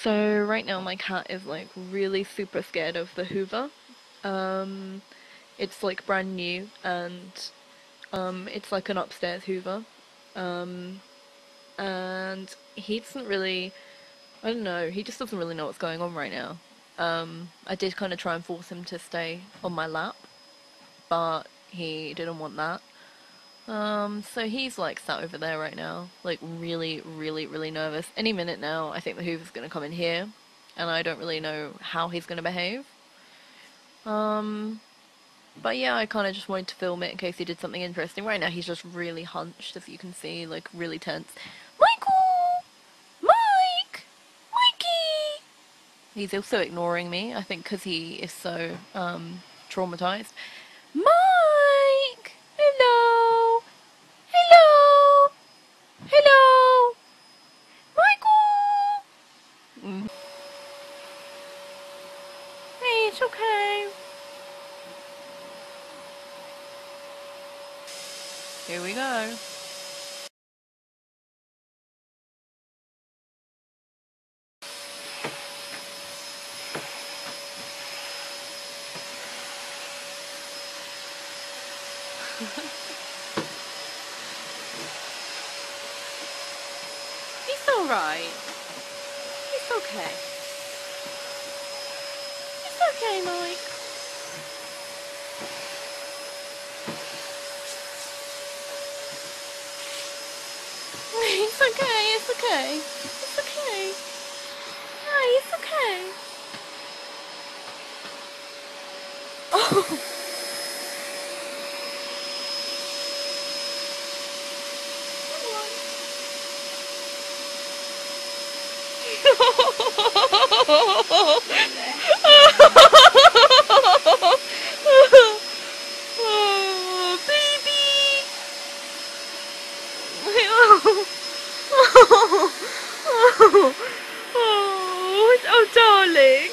So right now my cat is like really super scared of the hoover. Um, it's like brand new and it's like an upstairs hoover. Um, and he doesn't really, I don't know, he just doesn't really know what's going on right now. I did kind of try and force him to stay on my lap, but he didn't want that. So he's like sat over there right now, like really, really, really nervous. Any minute now, I think the Hoover's gonna come in here, and I don't really know how he's gonna behave. Um, but yeah, I kind of just wanted to film it in case he did something interesting. Right now, he's just really hunched, as you can see, like really tense. Michael! Mike! Mikey! He's also ignoring me, I think, because he is so traumatized. Mike! Hello! Hello! Hello! Michael! Hey, it's okay. Here we go. He's alright. It's okay. It's okay, Mike. It's okay, it's okay. It's okay. Hi, it's okay. Oh. Oh, baby! Oh, oh, oh, oh, darling.